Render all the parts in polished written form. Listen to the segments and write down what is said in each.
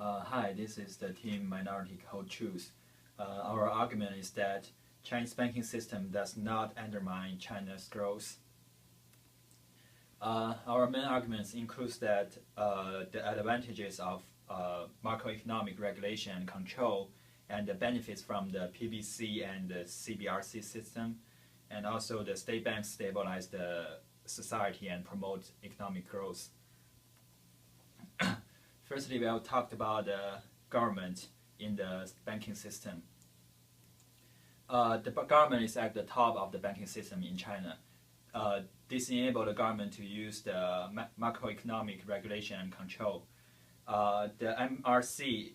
Hi, this is the team Minority Code Choose. Our argument is that Chinese banking system does not undermine China's growth. Our main arguments include that the advantages of macroeconomic regulation and control and the benefits from the PBC and the CBRC system, and also the state banks stabilize the society and promote economic growth. Firstly, we have talked about the government in the banking system. The government is at the top of the banking system in China. This enables the government to use the macroeconomic regulation and control. The MRC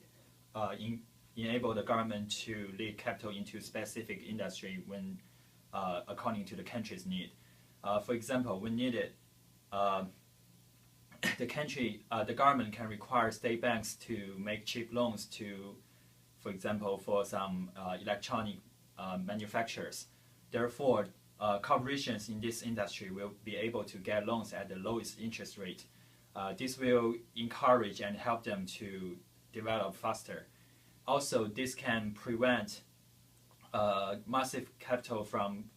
enable the government to lead capital into specific industry when according to the country's need. For example, when needed, the government can require state banks to make cheap loans to, for example, for some electronic manufacturers. Therefore, corporations in this industry will be able to get loans at the lowest interest rate. This will encourage and help them to develop faster. Also, this can prevent massive capital from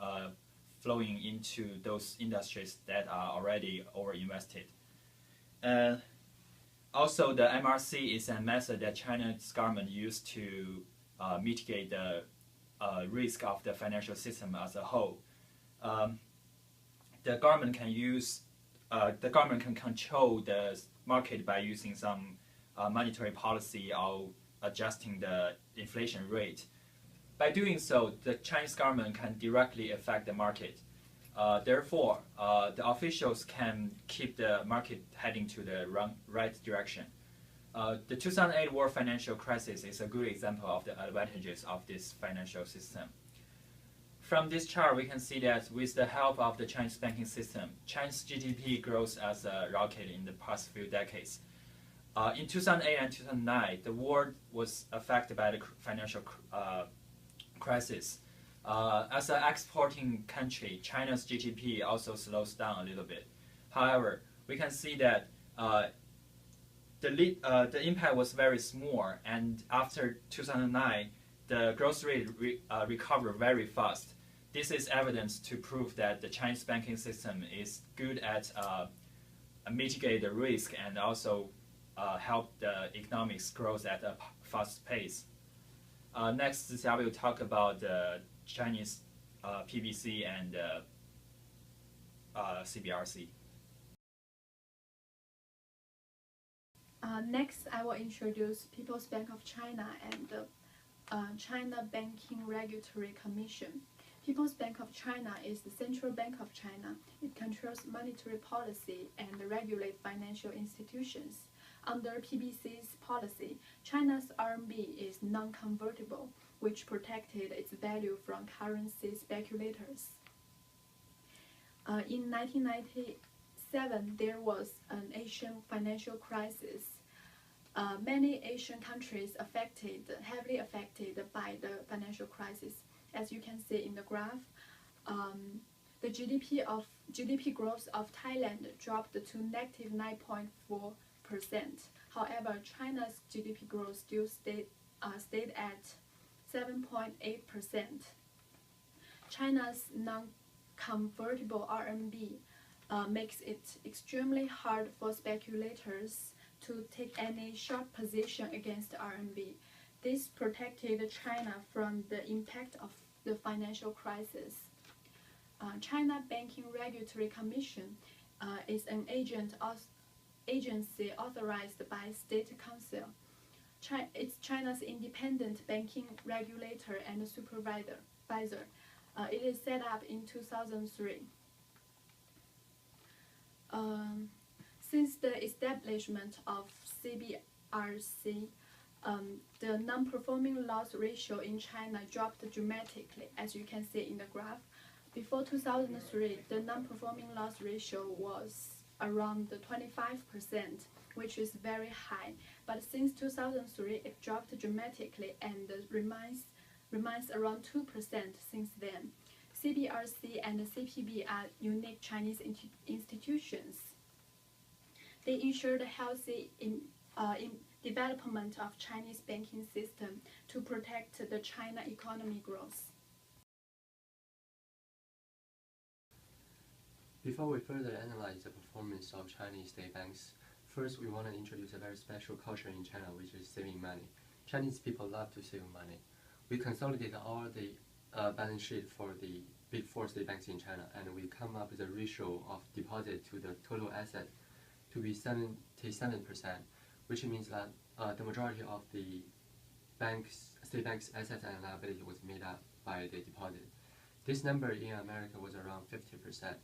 flowing into those industries that are already overinvested. Also, the MRC is a method that China's government used to mitigate the risk of the financial system as a whole. The government can control the market by using some monetary policy or adjusting the inflation rate. By doing so, the Chinese government can directly affect the market. Therefore, the officials can keep the market heading to the right direction. The 2008 world financial crisis is a good example of the advantages of this financial system. From this chart, we can see that with the help of the Chinese banking system, China's GDP grows as a rocket in the past few decades. In 2008 and 2009, the world was affected by the financial crisis. As an exporting country, China's GDP also slows down a little bit. However, we can see that the impact was very small, and after 2009, the growth rate recovered very fast. This is evidence to prove that the Chinese banking system is good at mitigate the risk and also help the economics growth at a fast pace. Next, I will talk about the Chinese PBC and CBRC. Next, I will introduce People's Bank of China and the China Banking Regulatory Commission. People's Bank of China is the central bank of China. It controls monetary policy and regulates financial institutions. Under PBC's policy, China's RMB is non-convertible, which protected its value from currency speculators. In 1997, there was an Asian financial crisis. Many Asian countries heavily affected by the financial crisis. As you can see in the graph, the GDP growth of Thailand dropped to negative 9.4%. However, China's GDP growth still stayed at 7.8%. China's non-convertible RMB makes it extremely hard for speculators to take any short position against RMB. This protected China from the impact of the financial crisis. China Banking Regulatory Commission is an agency authorized by State Council. It's China's independent banking regulator and supervisor. It is set up in 2003. Since the establishment of CBRC, the non-performing loss ratio in China dropped dramatically, as you can see in the graph. Before 2003, the non-performing loss ratio was around 25%, which is very high. But since 2003, it dropped dramatically and remains around 2% since then. CBRC and CPB are unique Chinese institutions. They ensure the healthy development of Chinese banking system to protect the China economy growth. Before we further analyze the performance of Chinese state banks, first we want to introduce a very special culture in China, which is saving money. Chinese people love to save money. We consolidate all the balance sheet for the big four state banks in China, and we come up with a ratio of deposit to the total asset to be 77%, which means that the majority of the state banks' assets and liability was made up by the deposit. This number in America was around 50%.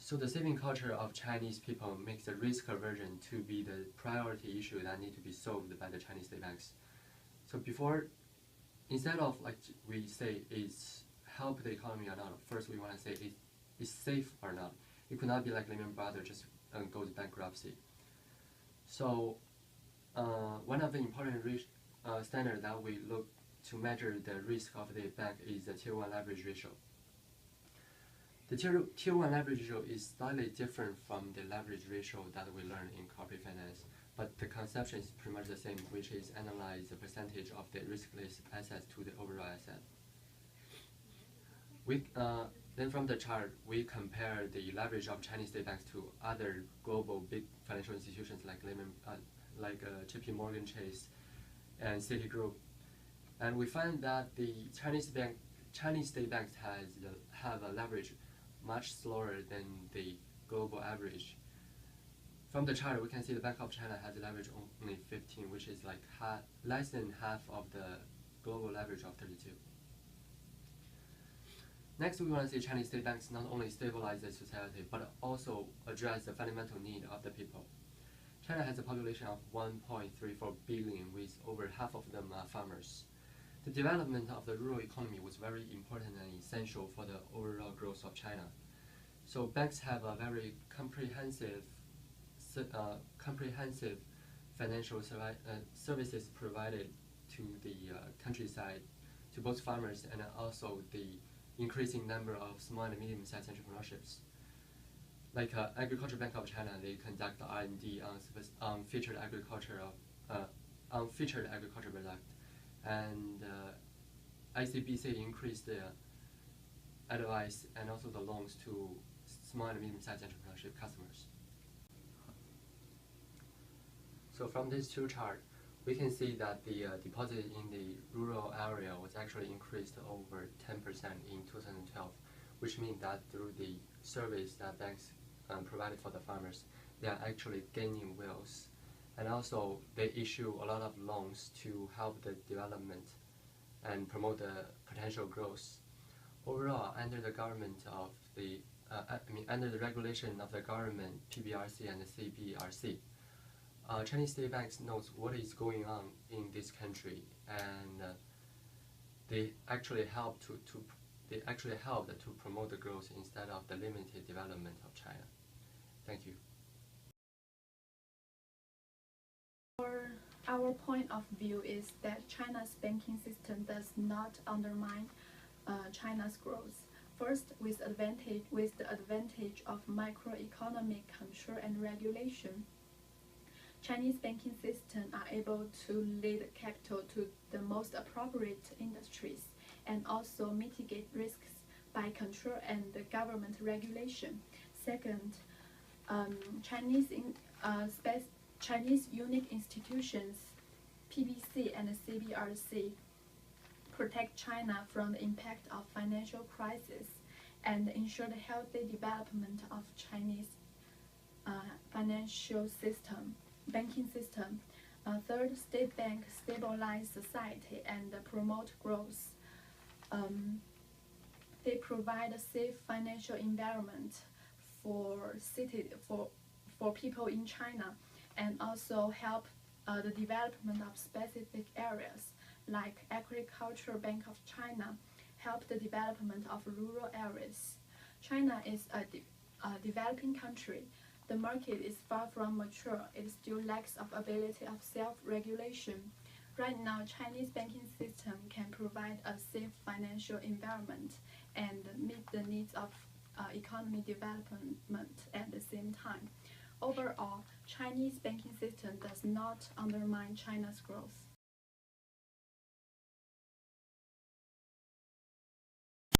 So the saving culture of Chinese people makes the risk aversion to be the priority issue that need to be solved by the Chinese state banks. So instead of like we say it's help the economy or not, first we want to say it's safe or not. It could not be like Lehman Brothers just goes bankruptcy. So one of the important standards that we look to measure the risk of the bank is the Tier 1 leverage ratio. The tier 1 leverage ratio is slightly different from the leverage ratio that we learned in corporate finance, but the conception is pretty much the same, which is analyze the percentage of the riskless assets to the overall asset. Then from the chart, we compare the leverage of Chinese state banks to other global big financial institutions like JP Morgan Chase and Citigroup, and we find that the Chinese state banks have a leverage much slower than the global average. From the chart, we can see the Bank of China has a leverage only 15, which is like less than half of the global leverage of 32. Next, we want to see Chinese state banks not only stabilize the society, but also address the fundamental need of the people. China has a population of 1.34 billion, with over half of them are farmers. The development of the rural economy was very important and essential for the overall growth of China. So banks have a very comprehensive financial services provided to the countryside, to both farmers and also the increasing number of small and medium-sized entrepreneurships. Like Agriculture Bank of China, they conduct R&D on featured agriculture product, and ICBC increased the advice and also the loans to small and medium-sized entrepreneurship customers. So from these two charts, we can see that the deposit in the rural area was actually increased over 10% in 2012, which means that through the service that banks provided for the farmers, they are actually gaining wealth. And also, they issue a lot of loans to help the development and promote the potential growth. Overall, under the under the regulation of the government, PBRC and the CBRC, Chinese state banks knows what is going on in this country, and they actually help to promote the growth instead of the limited development of China. Thank you. Our point of view is that China's banking system does not undermine China's growth. First, with the advantage of microeconomic control and regulation, Chinese banking system are able to lead capital to the most appropriate industries and also mitigate risks by control and government regulation. Second, Chinese unique institutions, PBC and CBRC, protect China from the impact of financial crisis and ensure the healthy development of Chinese financial system, banking system. Third, state banks stabilize society and promote growth. They provide a safe financial environment for people in China, and also help the development of specific areas like Agricultural Bank of China help the development of rural areas. China is a developing country. The market is far from mature. It still lacks of ability of self-regulation. Right now, Chinese banking system can provide a safe financial environment and meet the needs of economy development at the same time. Overall, Chinese banking system does not undermine China's growth.